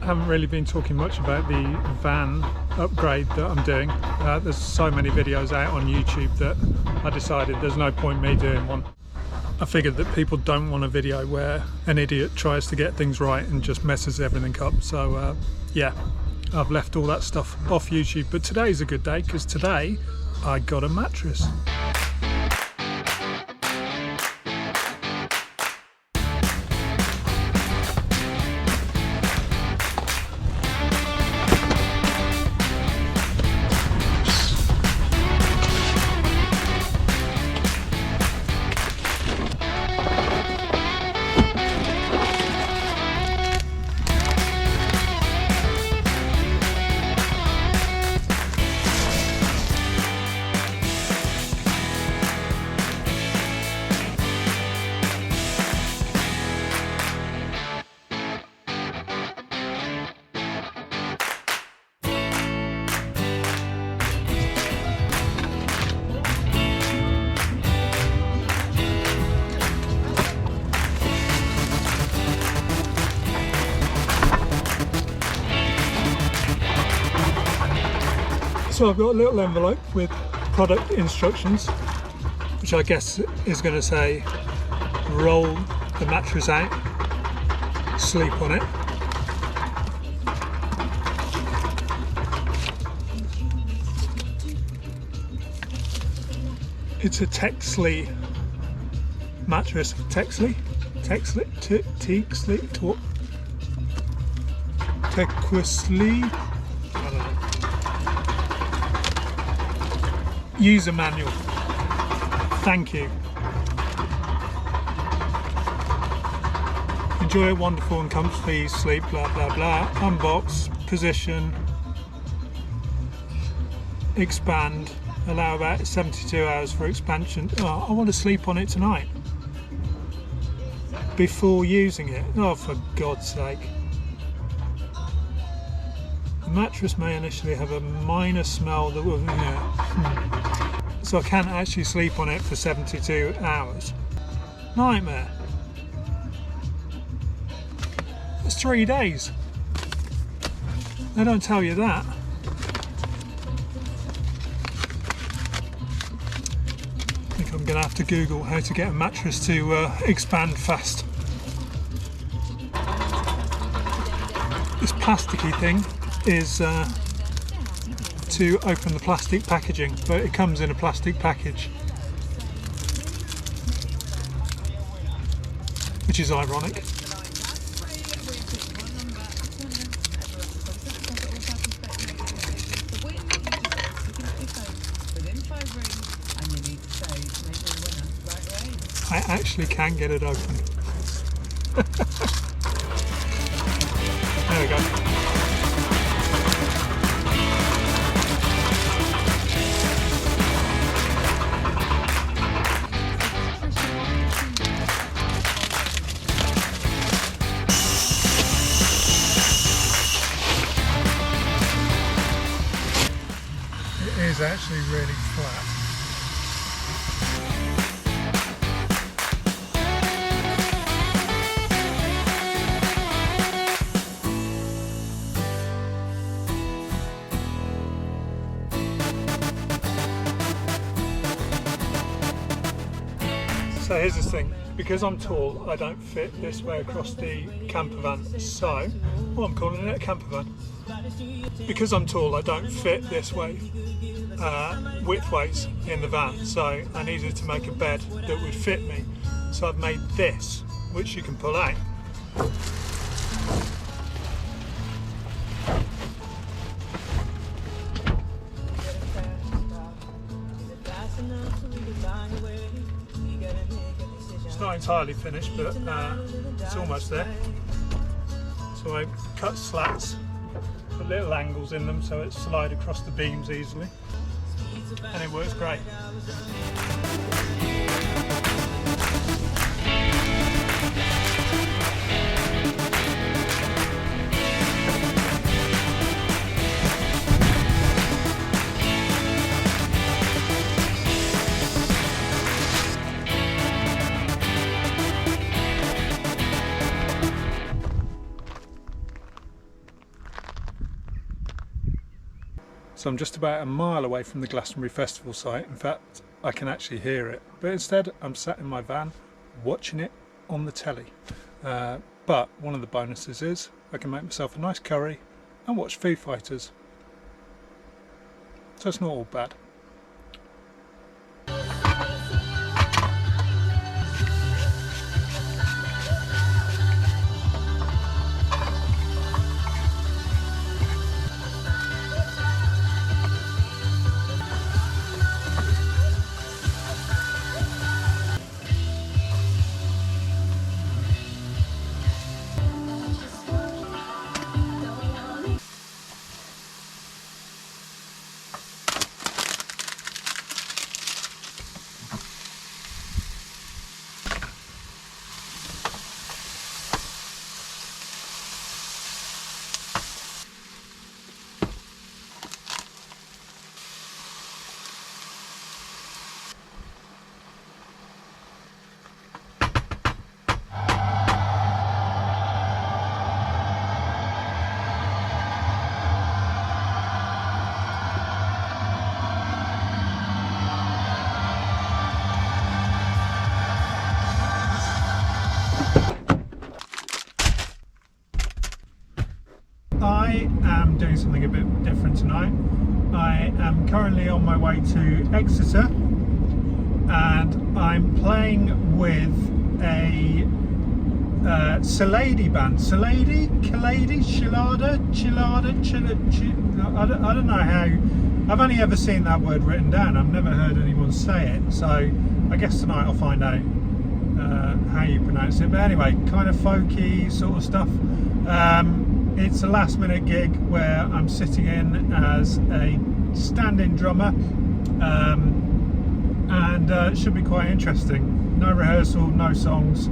haven't really been talking much about the van upgrade that I'm doing. There's so many videos out on YouTube that I decided there's no point me doing one. I figured that people don't want a video where an idiot tries to get things right and just messes everything up. So yeah, I've left all that stuff off YouTube. But today's a good day because today I got a mattress. So I've got a little envelope with product instructions, which I guess is going to say roll the mattress out, sleep on it. It's a Texley mattress. Texley? User manual. Thank you. Enjoy a wonderful and comfy sleep, blah blah blah. Unbox, position, expand, allow about 72 hours for expansion. Oh, I want to sleep on it tonight. Before using it. Oh, for God's sake. The mattress may initially have a minor smell that will, so I can't actually sleep on it for 72 hours. Nightmare. It's 3 days. They don't tell you that. I think I'm going to have to Google how to get a mattress to expand fast. This plasticky thing is to open the plastic packaging, but it comes in a plastic package, which is ironic. I actually can get it open. There we go. Is actually really flat. So here's the thing, because I'm tall I don't fit this way across the camper van, so, well, I'm calling it a camper van. Because I'm tall I don't fit this way widthways in the van, so I needed to make a bed that would fit me, so I've made this, which you can pull out. It's not entirely finished, but it's almost there. So I cut slats, put little angles in them so it slides across the beams easily, and it works great. So I'm just about a mile away from the Glastonbury Festival site. In fact, I can actually hear it. But instead, I'm sat in my van watching it on the telly. But one of the bonuses is I can make myself a nice curry and watch Foo Fighters. So it's not all bad. I am doing something a bit different tonight. I am currently on my way to Exeter and I'm playing with a Salady band. Salady? Kalady? Chilada? I don't know how. I've only ever seen that word written down. I've never heard anyone say it. So I guess tonight I'll find out how you pronounce it. But anyway, kind of folky sort of stuff. It's a last minute gig where I'm sitting in as a stand-in drummer and it should be quite interesting. No rehearsal, no songs,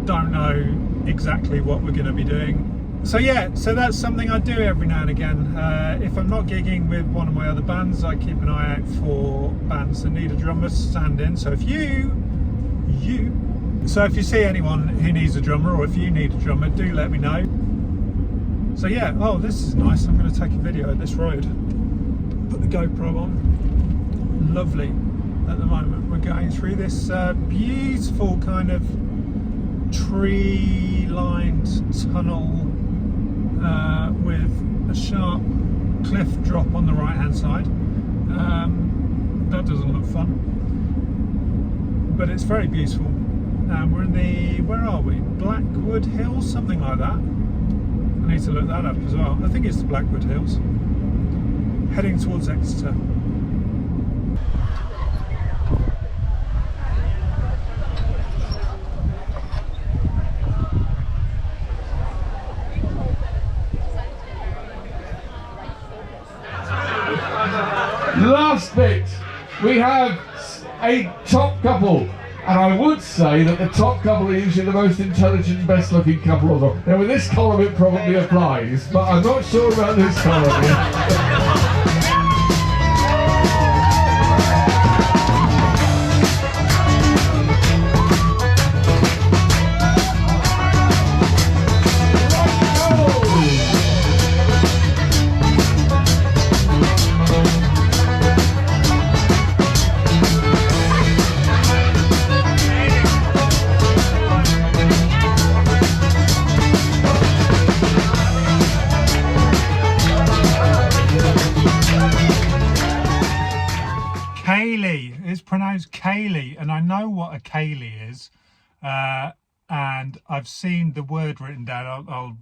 don't know exactly what we're going to be doing. So yeah, so that's something I do every now and again. If I'm not gigging with one of my other bands, I keep an eye out for bands that need a drummer stand-in. So if you see anyone who needs a drummer, or if you need a drummer, do let me know. So yeah, oh, this is nice. I'm going to take a video of this road. Put the GoPro on. Lovely. At the moment, we're going through this beautiful kind of tree-lined tunnel with a sharp cliff drop on the right-hand side. That doesn't look fun, but it's very beautiful. We're in the, where are we? Blackwood Hills, something like that. I need to look that up as well. I think it's the Blackwood Hills. Heading towards Exeter. Last bit, we have a top couple. And I would say that the top couple are usually the most intelligent, best looking couple of them. Now with this column it probably applies, but I'm not sure about this column yet. It's pronounced Kaylee, and I know what a Kaylee is, and I've seen the word written down. I'll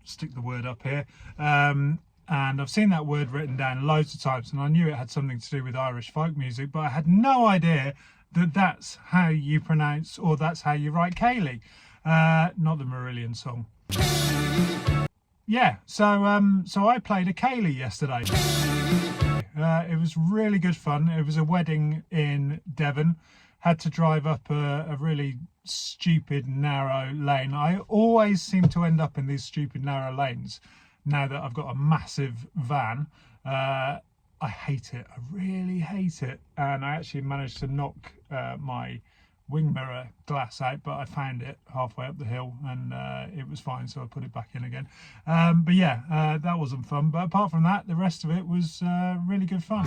stick the word up here, and I've seen that word written down loads of times, and I knew it had something to do with Irish folk music, but I had no idea that that's how you pronounce, or that's how you write Kaylee, not the Marillion song. Yeah, so I played a Kaylee yesterday. It was really good fun. It was a wedding in Devon. Had to drive up a really stupid narrow lane. I always seem to end up in these stupid narrow lanes now that I've got a massive van. I hate it. I really hate it. And I actually managed to knock my wing mirror glass out, but I found it halfway up the hill and it was fine, so I put it back in again. But yeah, that wasn't fun, but apart from that, the rest of it was really good fun.